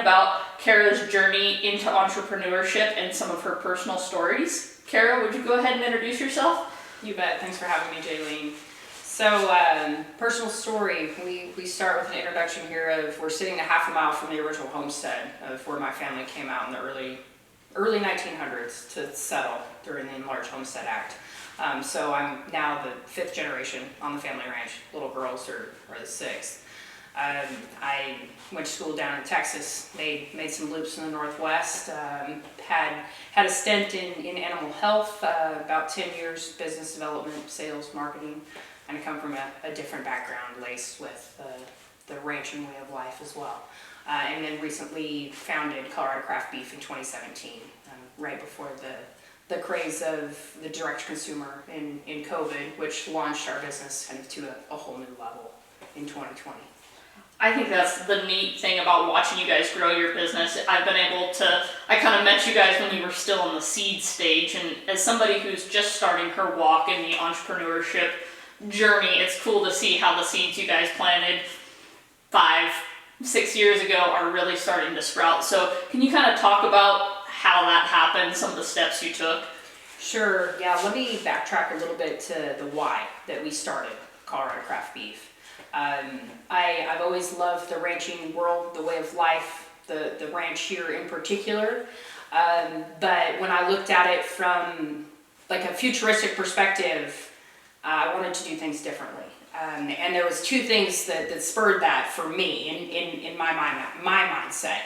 about Kara's journey into entrepreneurship and some of her personal stories. Kara, would you go ahead and introduce yourself? You bet. Thanks for having me, Jaylene. So, personal story, we start with an introduction here of we're sitting a half a mile from the original homestead of where my family came out in the early 1900s to settle during the Enlarged Homestead Act. So I'm now the fifth generation on the family ranch. Little girls are the sixth. I went to school down in Texas, made some loops in the Northwest, had a stint in animal health, about 10 years, business development, sales, marketing, and I come from a different background laced with the ranching way of life as well. And then recently founded Colorado Craft Beef in 2017, right before the craze of the direct consumer in COVID, which launched our business kind of to a whole new level in 2020. I think that's the neat thing about watching you guys grow your business. I kind of met you guys when you were still in the seed stage, and as somebody who's just starting her walk in the entrepreneurship journey, it's cool to see how the seeds you guys planted 5-6 years ago are really starting to sprout. So can you kind of talk about how that happened, some of the steps you took? Sure, yeah, let me backtrack a little bit to the why that we started Colorado Craft Beef. I've always loved the ranching world, the way of life, the ranch here in particular. But when I looked at it from like a futuristic perspective, I wanted to do things differently. And there was two things that spurred that for me in my mindset.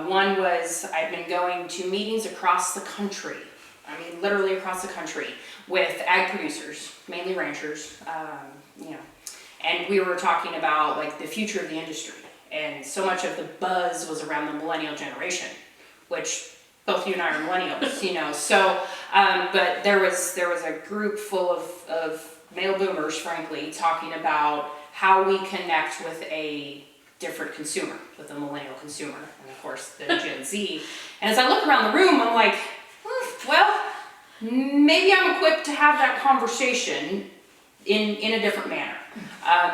One was I'd been going to meetings across the country. I mean, literally across the country with ag producers, mainly ranchers, and we were talking about like the future of the industry, and so much of the buzz was around the millennial generation, which both you and I are millennials, So, but there was a group full of male boomers, frankly, talking about how we connect with a different consumer, with the millennial consumer, and of course the Gen Z. And as I look around the room, I'm like, well, maybe I'm equipped to have that conversation in a different manner.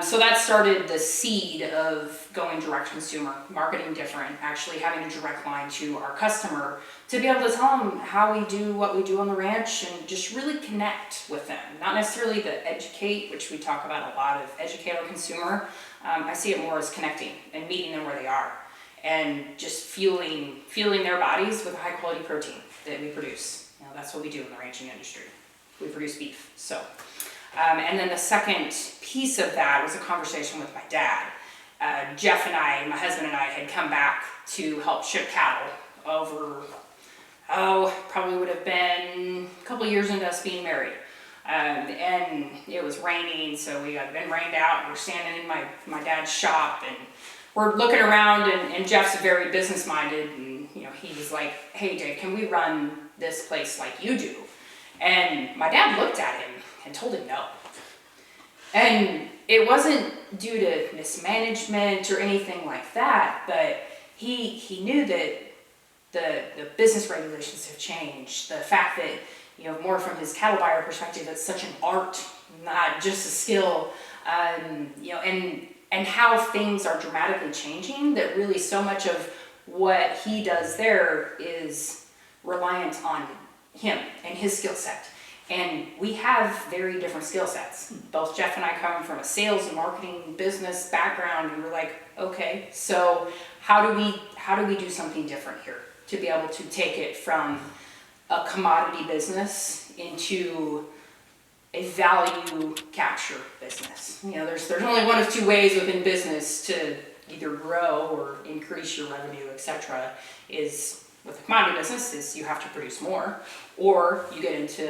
So that started the seed of going direct consumer, marketing different, actually having a direct line to our customer to be able to tell them how we do what we do on the ranch and just really connect with them. Not necessarily the educate, which we talk about a lot, of educate our consumer. I see it more as connecting and meeting them where they are and just fueling their bodies with high quality protein that we produce. That's what we do in the ranching industry. We produce beef. So. And then the second piece of that was a conversation with my dad. Jeff and I, my husband and I, had come back to help ship cattle over, probably would have been a couple years into us being married. And it was raining, so we had been rained out, and we're standing in my dad's shop, and we're looking around, and Jeff's very business-minded, and he was like, hey, Dave, can we run this place like you do? And my dad looked at him and told him no. And it wasn't due to mismanagement or anything like that, but he knew that the business regulations have changed. The fact that, more from his cattle buyer perspective, it's such an art, not just a skill, and how things are dramatically changing, that really so much of what he does there is reliant on him and his skill set. And we have very different skill sets. Both Jeff and I come from a sales and marketing business background, and we're like, okay, so how do we do something different here to be able to take it from a commodity business into a value capture business? There's only one of two ways within business to either grow or increase your revenue, etc. Is with the commodity business is you have to produce more, or you get into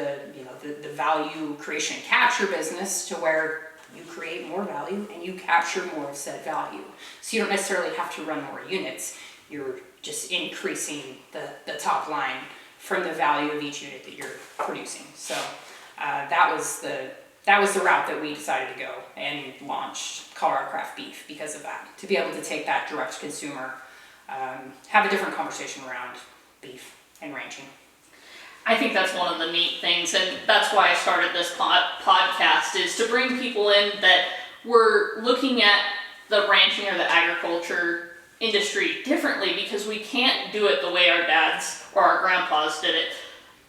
the value creation capture business to where you create more value and you capture more of said value. So you don't necessarily have to run more units. You're just increasing the top line from the value of each unit that you're producing. So that was the route that we decided to go and launched Colorado Craft Beef because of that, to be able to take that direct consumer, have a different conversation around beef and ranching. I think that's one of the neat things, and that's why I started this podcast, is to bring people in that were looking at the ranching or the agriculture industry differently because we can't do it the way our dads or our grandpas did it.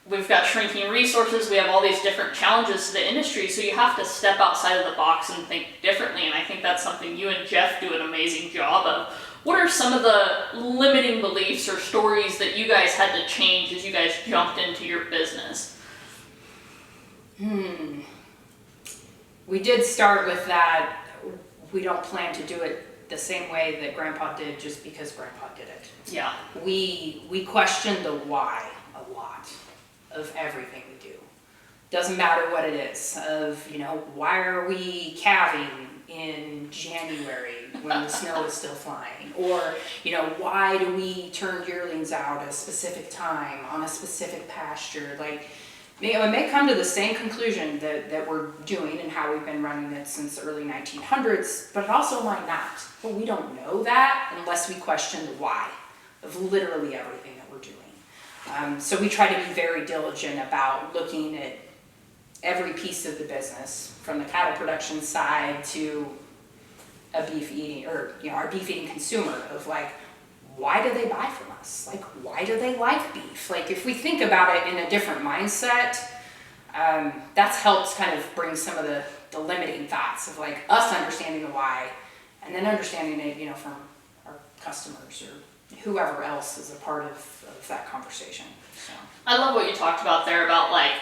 We've got shrinking resources, we have all these different challenges to the industry, so you have to step outside of the box and think differently, and I think that's something you and Jeff do an amazing job of. What are some of the limiting beliefs or stories that you guys had to change as you guys jumped into your business? We did start with that. We don't plan to do it the same way that Grandpa did just because Grandpa did it. Yeah. We question the why a lot of everything we do. Doesn't matter what it is, of, why are we calving in January when the snow is still flying? Or, why do we turn yearlings out at a specific time on a specific pasture? Like, it may come to the same conclusion that we're doing and how we've been running it since the early 1900s, but it also might not. But we don't know that unless we question the why of literally everything that we're doing. So we try to be very diligent about looking at every piece of the business, from the cattle production side to a beef eating, or our beef eating consumer, of like, why do they buy from us? Like, why do they like beef? Like, if we think about it in a different mindset, that's helped kind of bring some of the limiting thoughts of like us understanding the why, and then understanding it, from our customers or whoever else is a part of that conversation. So. I love what you talked about there about like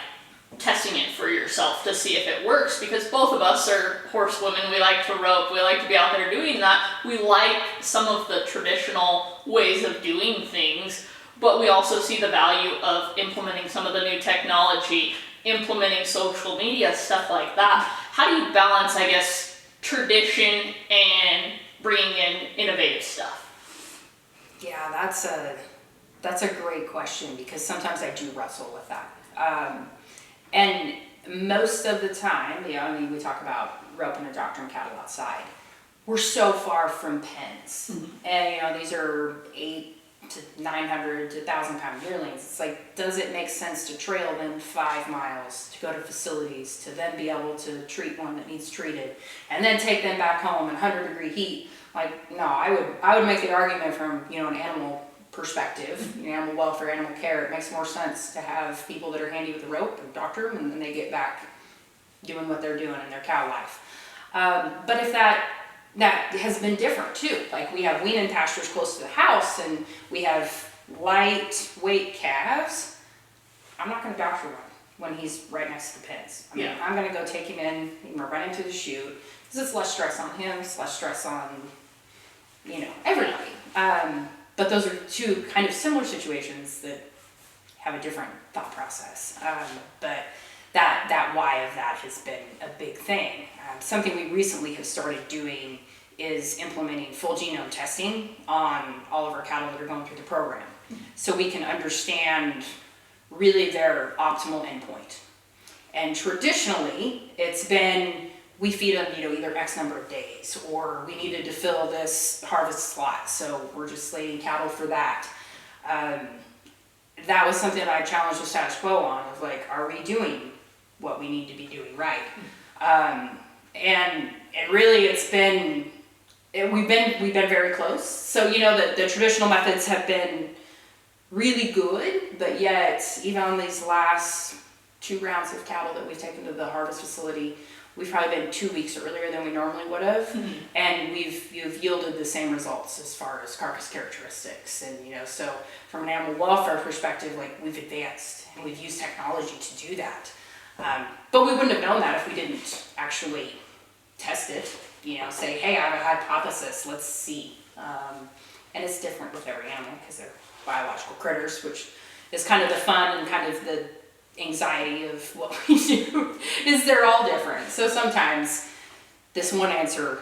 testing it for yourself to see if it works, because both of us are horsewomen. We like to rope, we like to be out there doing that. We like some of the traditional ways of doing things, but we also see the value of implementing some of the new technology, implementing social media, stuff like that. How do you balance, I guess, tradition and bringing in innovative stuff? Yeah, that's a great question, because sometimes I do wrestle with that. And most of the time, we talk about roping and doctoring cattle outside. We're so far from pens. Mm-hmm. And, these are 800 to 900 to 1,000 pound yearlings. It's like, does it make sense to trail them 5 miles to go to facilities to then be able to treat one that needs treated and then take them back home in 100-degree heat? Like, no, I would make the argument from, an animal perspective, animal welfare, animal care. It makes more sense to have people that are handy with the rope and doctor them, and then they get back doing what they're doing in their cow life. But if that has been different too. Like, we have weaning pastures close to the house, and we have lightweight calves. I'm not going to doctor one when he's right next to the pens. I'm going to go take him in, run him to the chute, because it's less stress on him, it's less stress on, everybody. But those are two kind of similar situations that have a different thought process. But that why of that has been a big thing. Something we recently have started doing is implementing full genome testing on all of our cattle that are going through the program, so we can understand really their optimal endpoint. And traditionally, it's been, we feed them, either X number of days, or we needed to fill this harvest slot, so we're just slating cattle for that. That was something that I challenged the status quo on, of like, are we doing what we need to be doing right? And really, we've been very close. So, the traditional methods have been really good, but yet, even on these last 2 rounds of cattle that we've taken to the harvest facility, we've probably been 2 weeks earlier than we normally would have, and you've yielded the same results as far as carcass characteristics. And so from an animal welfare perspective, like, we've advanced and we've used technology to do that. But we wouldn't have known that if we didn't actually test it. Say, hey, I have a hypothesis, let's see. And it's different with every animal because they're biological critters, which is kind of the fun and kind of the anxiety of what we do, is they're all different. So sometimes this one answer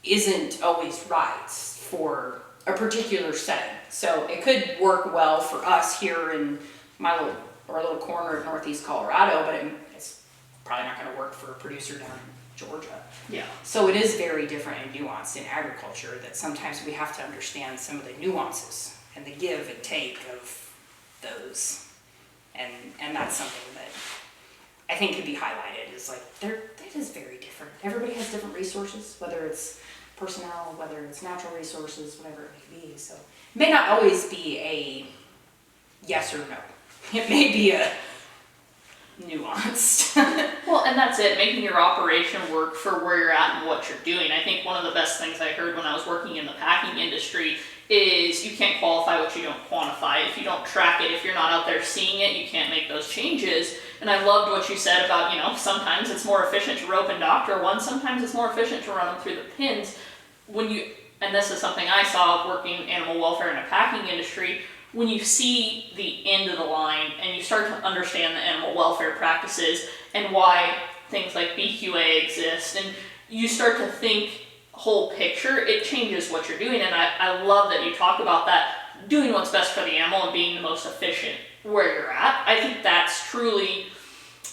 isn't always right for a particular setting. So it could work well for us here in our little corner of Northeast Colorado, but it's probably not going to work for a producer down in Georgia. Yeah. So it is very different and nuanced in agriculture, that sometimes we have to understand some of the nuances and the give and take of those. And that's something that I think could be highlighted, is like, it is very different. Everybody has different resources, whether it's personnel, whether it's natural resources, whatever it may be. So it may not always be a yes or no. It may be a nuanced. Well, and that's it, making your operation work for where you're at and what you're doing. I think one of the best things I heard when I was working in the packing industry is you can't qualify what you don't quantify. If you don't track it, if you're not out there seeing it, you can't make those changes. And I loved what you said about, sometimes it's more efficient to rope and doctor one, sometimes it's more efficient to run them through the pins. And this is something I saw working animal welfare in a packing industry, when you see the end of the line and you start to understand the animal welfare practices and why things like BQA exist, and you start to think whole picture, it changes what you're doing. And I love that you talk about that, doing what's best for the animal and being the most efficient where you're at. I think that's truly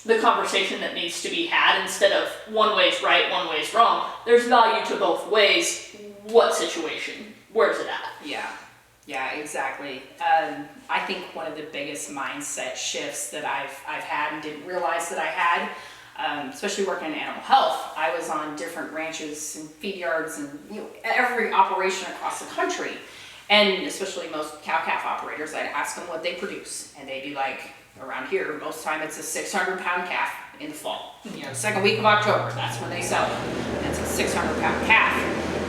the conversation that needs to be had, instead of one way's right, one way's wrong. There's value to both ways. What situation? Where's it at? Yeah, exactly. I think one of the biggest mindset shifts that I've had and didn't realize that I had, especially working in animal health, I was on different ranches and feed yards and every operation across the country. And especially most cow-calf operators, I'd ask them what they produce. And they'd be like, around here, most time it's a 600-pound calf in the fall. Second week of October, that's when they sell it. And it's a 600-pound calf.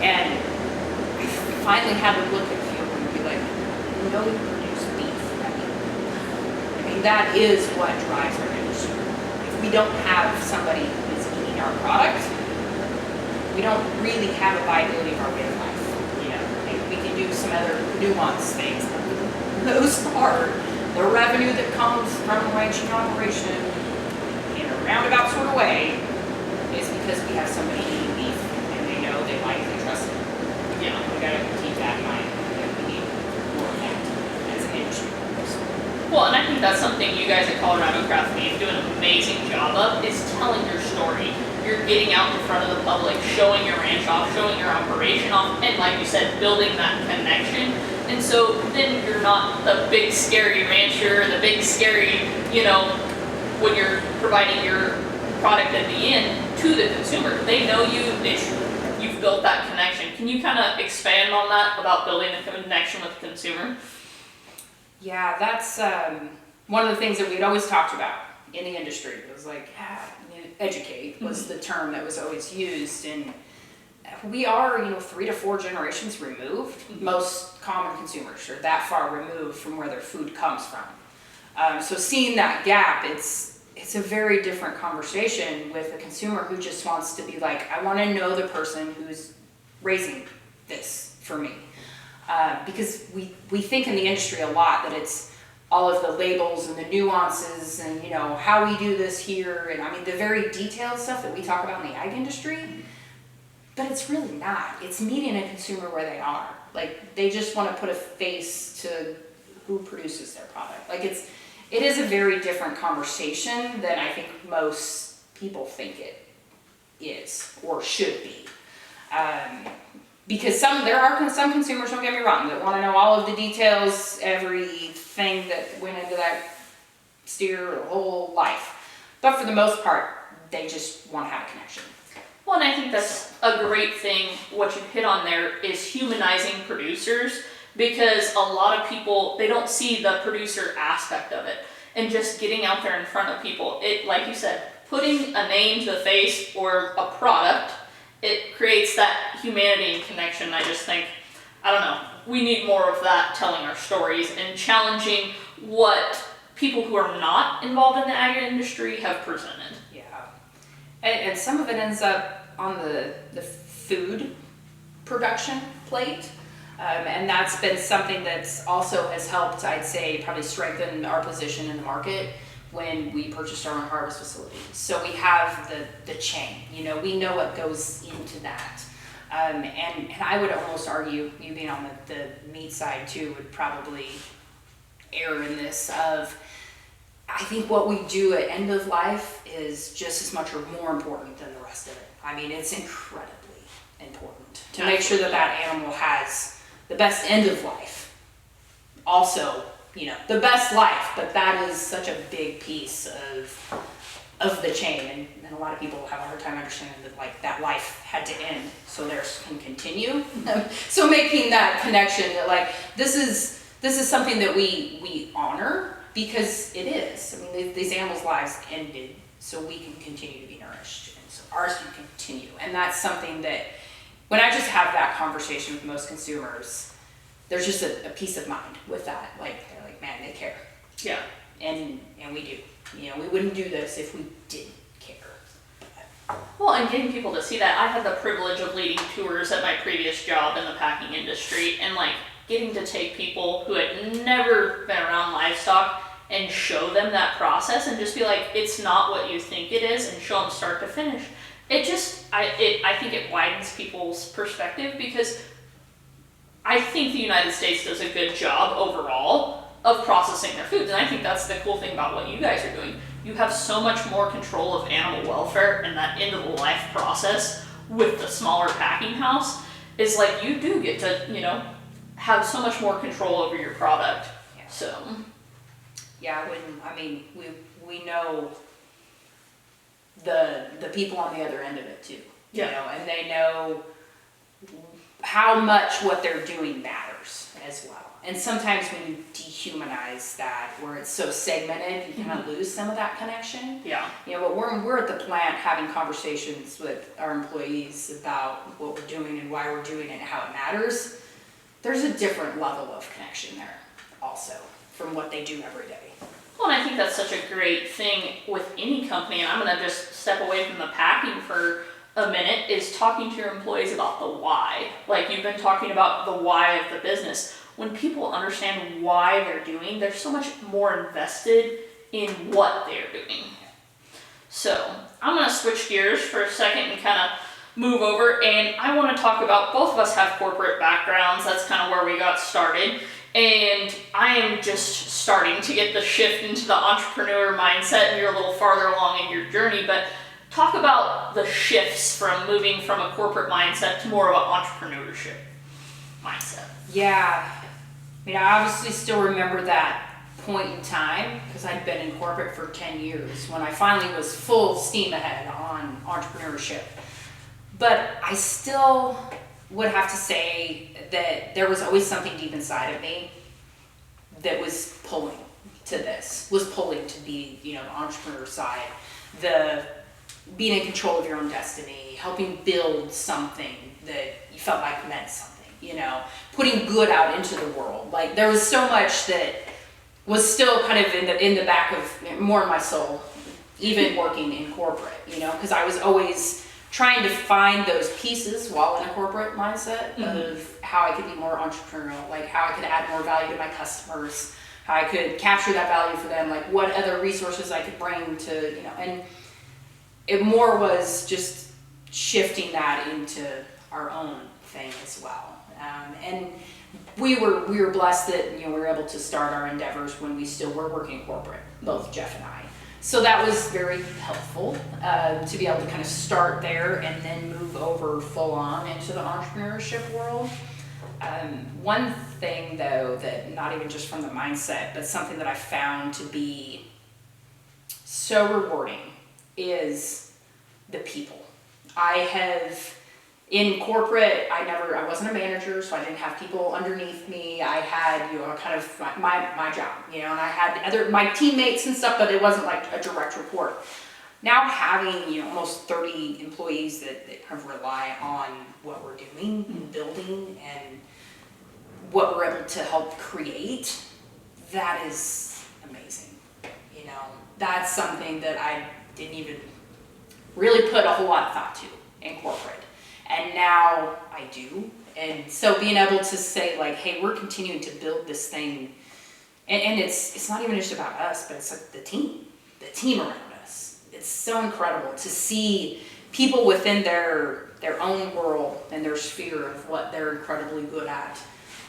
And I finally had to look at people and be like, you produce beef. I mean, that is what drives our industry. If we don't have somebody who's eating our product, we don't really have a viability of our way of life. We can do some other nuanced things, but for the most part, the revenue that comes from a ranching operation in a roundabout sort of way is because we have somebody eating beef and they know, they like, they trust it. We gotta keep that in mind, that we need more of that as an industry. Well, and I think that's something you guys at Colorado Craft Beef do an amazing job of, is telling your story. You're getting out in front of the public, showing your ranch off, showing your operation off, and like you said, building that connection. And so then you're not the big scary rancher, the big scary, when you're providing your product at the end to the consumer. They know you, you've built that connection. Can you kind of expand on that, about building the connection with the consumer? Yeah, that's one of the things that we'd always talked about in the industry. It was like, educate was the term that was always used. And we are, 3 to 4 generations removed. Most common consumers are that far removed from where their food comes from. So seeing that gap, it's a very different conversation with a consumer who just wants to be like, I want to know the person who's raising this for me. Because we think in the industry a lot that it's all of the labels and the nuances and, how we do this here. And I mean, the very detailed stuff that we talk about in the ag industry, but it's really not. It's meeting a consumer where they are. Like, they just want to put a face to who produces their product. Like, it is a very different conversation than I think most people think it is or should be. Because there are some consumers, don't get me wrong, that want to know all of the details, everything that went into that steer their whole life. But for the most part, they just want to have a connection. Well, and I think that's a great thing. What you hit on there is humanizing producers, because a lot of people, they don't see the producer aspect of it. And just getting out there in front of people, like you said, putting a name to the face or a product, it creates that humanity and connection. I just think, we need more of that, telling our stories and challenging what people who are not involved in the ag industry have presented. Yeah. And some of it ends up on the food production plate. And that's been something that's also has helped, I'd say, probably strengthen our position in the market when we purchased our own harvest facility. So we have the chain, we know what goes into that. And I would almost argue, you being on the meat side too, would probably err in this of, I think what we do at end of life is just as much or more important than the rest of it. I mean, it's incredibly important to make sure that animal has the best end of life. Also, the best life, but that is such a big piece of of the chain, and a lot of people have a hard time understanding that like that life had to end so theirs can continue. So making that connection that like this is something that we honor because it is. I mean, these animals' lives ended so we can continue to be nourished, and so ours can continue. And that's something that when I just have that conversation with most consumers, there's just a peace of mind with that. Like they're like, man, they care. Yeah. And we do. You know, we wouldn't do this if we didn't care. Well, and getting people to see that, I had the privilege of leading tours at my previous job in the packing industry, and like getting to take people who had never been around livestock and show them that process and just be like, it's not what you think it is, and show them start to finish. It just, I think it widens people's perspective, because I think the United States does a good job overall of processing their foods. And I think that's the cool thing about what you guys are doing. You have so much more control of animal welfare and that end of the life process with the smaller packing house. Is like you do get to, you know, have so much more control over your product. Yeah. So Yeah, we know the people on the other end of it too. Yeah. You know, and they know how much what they're doing matters as well. And sometimes when you dehumanize that, where it's so segmented, you kind of lose some of that connection. yeah. You know, but we're at the plant having conversations with our employees about what we're doing and why we're doing it and how it matters. There's a different level of connection there also from what they do every day. Well, and I think that's such a great thing with any company, and I'm gonna just step away from the packing for a minute, is talking to your employees about the why. Like you've been talking about the why of the business. When people understand why they're doing, they're so much more invested in what they're doing. So I'm gonna switch gears for a second and kind of move over, and I want to talk about, both of us have corporate backgrounds. That's kind of where we got started, and I am just starting to get the shift into the entrepreneur mindset, and you're a little farther along in your journey. But talk about the shifts from moving from a corporate mindset to more of an entrepreneurship mindset. Yeah, I mean, I obviously still remember that point in time because I'd been in corporate for 10 years when I finally was full steam ahead on entrepreneurship. But I still would have to say that there was always something deep inside of me that was pulling to this, was pulling to be, you know, the entrepreneur side, the being in control of your own destiny, helping build something that you felt like meant something, you know, putting good out into the world. Like there was so much that was still kind of in the back of more of my soul, even working in corporate, you know, because I was always trying to find those pieces while in a corporate mindset of how I could be more entrepreneurial, like how I could add more value to my customers, how I could capture that value for them, like what other resources I could bring to, you know, and it more was just shifting that into our own thing as well. And we were blessed that, you know, we were able to start our endeavors when we still were working corporate, both Jeff and I. So that was very helpful to be able to kind of start there and then move over full on into the entrepreneurship world. One thing though, that not even just from the mindset, but something that I found to be so rewarding is the people. I have, in corporate, I wasn't a manager, so I didn't have people underneath me. I had, you know, kind of my job, you know, and I had my teammates and stuff, but it wasn't like a direct report. Now having, you know, almost 30 employees that kind of rely on what we're doing and building and what we're able to help create, that is amazing. You know, that's something that I didn't even really put a whole lot of thought to in corporate. And now I do. And so being able to say like, hey, we're continuing to build this thing. And it's not even just about us, but it's like the team around us. It's so incredible to see people within their own world and their sphere of what they're incredibly good at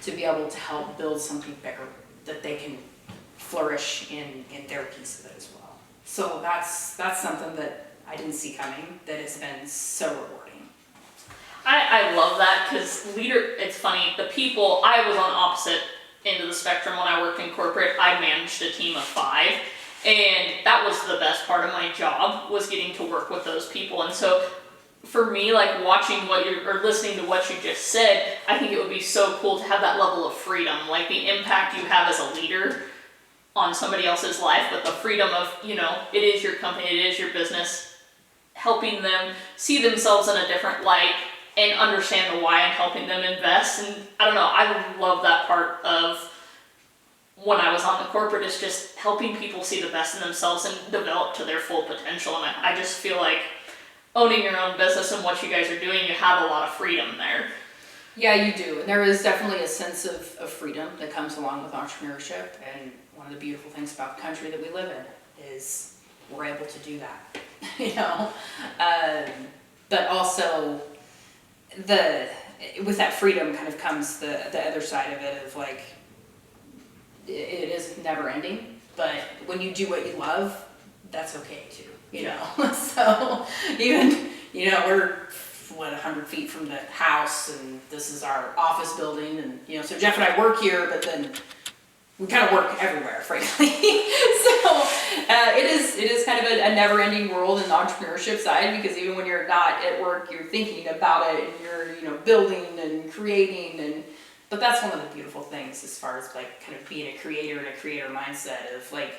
to be able to help build something bigger that they can flourish in their piece of it as well. So that's something that I didn't see coming that has been so rewarding. I love that, because it's funny, the people, I was on opposite end of the spectrum when I worked in corporate. I managed a team of 5, And that was the best part of my job, was getting to work with those people. And so for me, like watching or listening to what you just said, I think it would be so cool to have that level of freedom, like the impact you have as a leader on somebody else's life, but the freedom of, it is your company, it is your business, helping them see themselves in a different light and understand the why, and helping them invest. And I don't know, I love that part of when I was on the corporate, is just helping people see the best in themselves and develop to their full potential. And I just feel like owning your own business and what you guys are doing, you have a lot of freedom there. Yeah, you do. And there is definitely a sense of freedom that comes along with entrepreneurship. And one of the beautiful things about the country that we live in is we're able to do that, but also with that freedom kind of comes the other side of it, of like, it is never ending, but when you do what you love, that's okay too, So even, we're 100 feet from the house, and this is our office building, and so Jeff and I work here, but then we kind of work everywhere, frankly. So it is kind of a never-ending world in the entrepreneurship side, because even when you're not at work, you're thinking about it, and you're building and creating, but that's one of the beautiful things as far as like kind of being a creator and a creator mindset, of like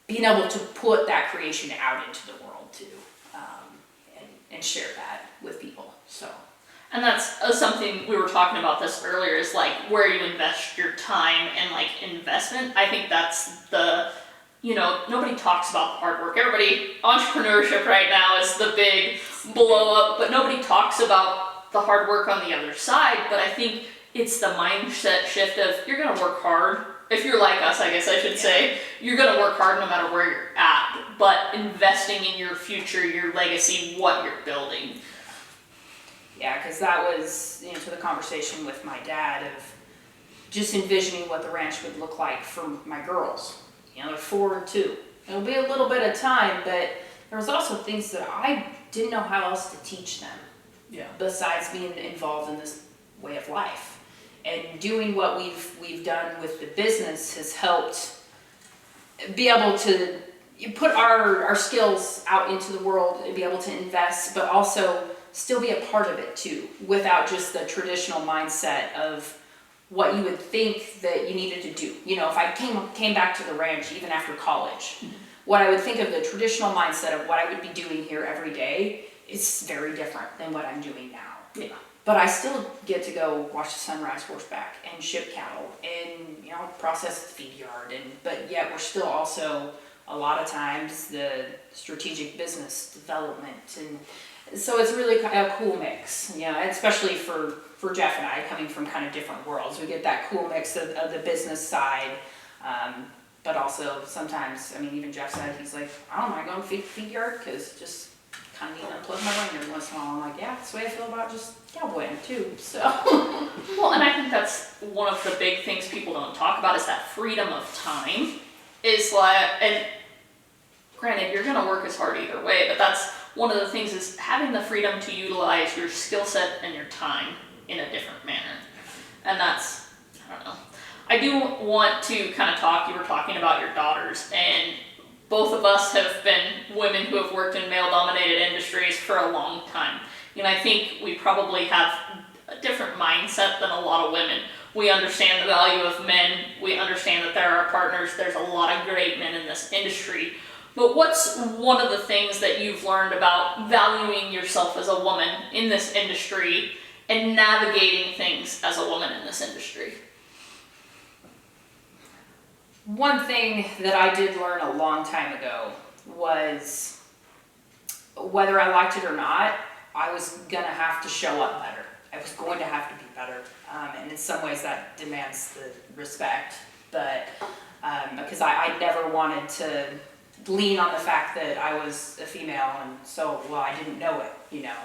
being able to put that creation out into the world too, and share that with people. So. And that's something we were talking about this earlier, is like where you invest your time and like investment. I think that's nobody talks about the hard work. Entrepreneurship right now is the big blow up, but nobody talks about the hard work on the other side. But I think it's the mindset shift of, you're going to work hard. If you're like us, I guess I should say, you're going to work hard no matter where you're at, but investing in your future, your legacy, what you're building. Yeah, because that was, to the conversation with my dad, of just envisioning what the ranch would look like for my girls. They're 4 and 2. It'll be a little bit of time, but there was also things that I didn't know how else to teach them. Yeah. Besides being involved in this way of life. And doing what we've done with the business has helped be able to put our skills out into the world and be able to invest, but also still be a part of it too, without just the traditional mindset of what you would think that you needed to do. If I came back to the ranch even after college, what I would think of the traditional mindset of what I would be doing here every day is very different than what I'm doing now. Yeah. But I still get to go watch the sunrise horseback and ship cattle and process the feed yard, but yet we're still also a lot of times the strategic business development, and so it's really a cool mix, especially for Jeff and I, coming from kind of different worlds. We get that cool mix of the business side, but also sometimes, even Jeff said, he's like, I don't mind going feed yard, because just kind of need to unplug my brain every once in a while. I'm like, yeah, that's the way I feel about just cowboying too, so. Well, and I think that's one of the big things people don't talk about, is that freedom of time. Is like, and granted, you're gonna work as hard either way, but that's one of the things, is having the freedom to utilize your skill set and your time in a different manner. And that's, I don't know. I do want to kind of talk, you were talking about your daughters, and both of us have been women who have worked in male-dominated industries for a long time. I think we probably have a different mindset than a lot of women. We understand the value of men. We understand that they're our partners. There's a lot of great men in this industry. But what's one of the things that you've learned about valuing yourself as a woman in this industry and navigating things as a woman in this industry? One thing that I did learn a long time ago was, whether I liked it or not, I was gonna have to show up better. I was going to have to be better, and in some ways that demands the respect, but because I never wanted to lean on the fact that I was a female, and so, well, I didn't know it,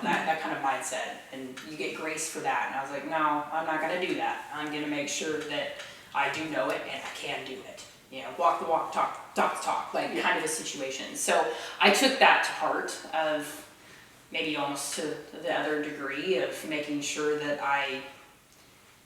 that kind of mindset, and you get grace for that, and I was like, no, I'm not gonna do that. I'm gonna make sure that I do know it and I can do it. Walk the walk, talk the talk, like kind of a situation. So I took that to heart, of maybe almost to the other degree, of making sure that I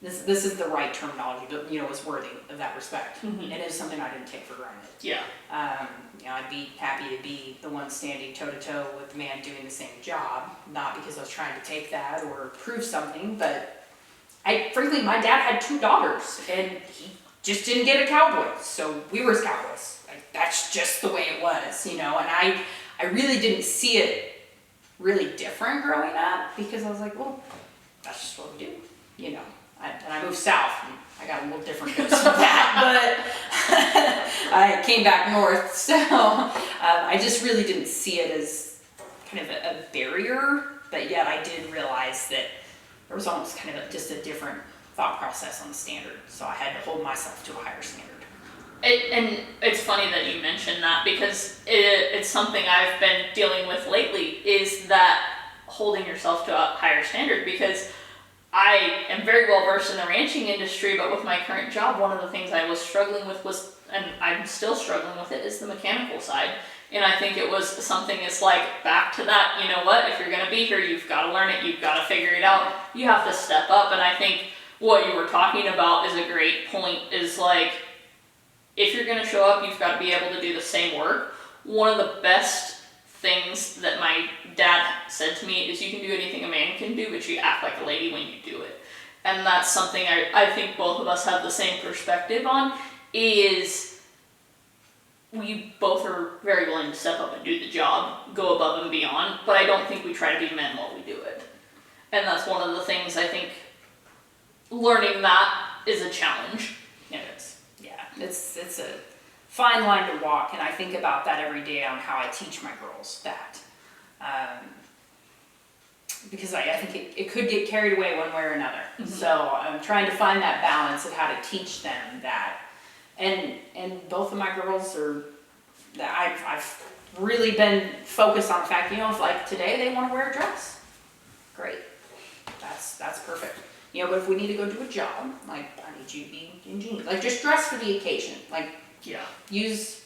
this is the right terminology, but was worthy of that respect. Mhm. It is something I didn't take for granted. Yeah. I'd be happy to be the one standing toe to toe with the man doing the same job, not because I was trying to take that or prove something, but frankly, my dad had 2 daughters and he just didn't get a cowboy, so we were his cowboys. Like, that's just the way it was, and I really didn't see it really different growing up because I was like, well, that's just what we do, and I moved south and I got a little different dose of that, but I came back north, so I just really didn't see it as kind of a barrier, but yet I did realize that there was almost kind of just a different thought process on the standard, so I had to hold myself to a higher standard. And it's funny that you mentioned that because it's something I've been dealing with lately, is that holding yourself to a higher standard, because I am very well versed in the ranching industry, but with my current job, one of the things I was struggling with was, and I'm still struggling with it, is the mechanical side. And I think it was something it's like, back to that, if you're gonna be here, you've gotta learn it, you've gotta figure it out, you have to step up. And I think what you were talking about is a great point, is like, if you're gonna show up, you've gotta be able to do the same work. One of the best things that my dad said to me is, you can do anything a man can do, but you act like a lady when you do it. And that's something I think both of us have the same perspective on, is we both are very willing to step up and do the job, go above and beyond, but I don't think we try to be men while we do it. And that's one of the things I think learning that is a challenge. It is. Yeah, it's a fine line to walk, and I think about that every day on how I teach my girls that. Because I think it could get carried away one way or another. Mm-hmm. So I'm trying to find that balance of how to teach them that. And both of my girls I've really been focused on the fact, if like today they want to wear a dress, great. That's perfect. But if we need to go do a job, like I need you to be in jeans, like just dress for the occasion. Like, yeah,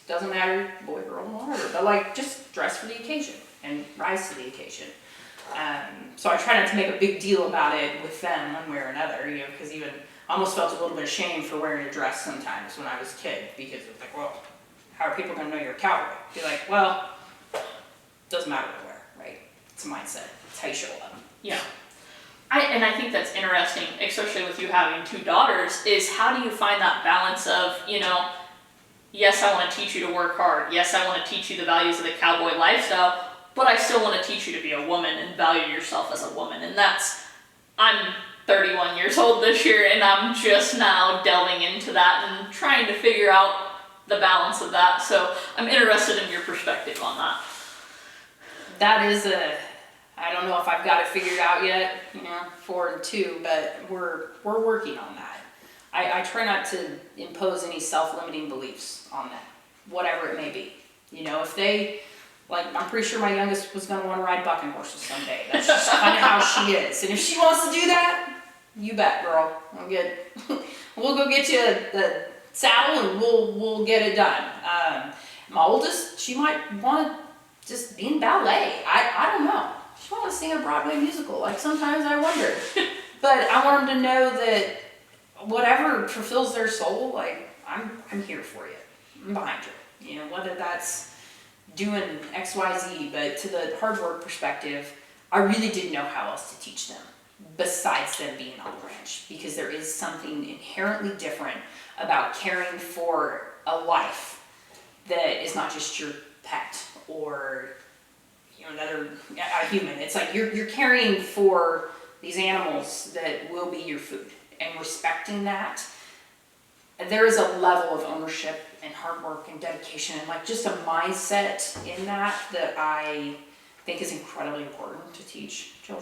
doesn't matter, boy, girl, whatever, but like just dress for the occasion and rise to the occasion. So I try not to make a big deal about it with them one way or another, because even I almost felt a little bit of shame for wearing a dress sometimes when I was a kid, because it was like, well, how are people going to know you're a cowboy? Be like, well, doesn't matter what I wear, right? It's a mindset. It's how you show up. Yeah. I think that's interesting, especially with you having 2 daughters, is how do you find that balance of, yes, I want to teach you to work hard. Yes, I want to teach you the values of the cowboy lifestyle, but I still want to teach you to be a woman and value yourself as a woman. And I'm 31 years old this year, and I'm just now delving into that and trying to figure out the balance of that. So I'm interested in your perspective on that. That is I don't know if I've got it figured out yet, 4 and 2, but we're working on that. I try not to impose any self-limiting beliefs on them, whatever it may be. If they, like, I'm pretty sure my youngest was going to want to ride bucking horses someday. That's just kind of how she is. And if she wants to do that, you bet, girl. We'll go get you the saddle and we'll get it done. My oldest, she might want to just be in ballet. I don't know. She want to sing a Broadway musical. Like, sometimes I wonder. But I want them to know that whatever fulfills their soul, like, I'm here for you. I'm behind you. Whether that's doing X, Y, Z, but to the hard work perspective, I really didn't know how else to teach them besides them being on the ranch, because there is something inherently different about caring for a life that is not just your pet or a human. It's like you're caring for these animals that will be your food, and respecting that. There is a level of ownership and hard work and dedication and like just a mindset in that I think is incredibly important to teach children.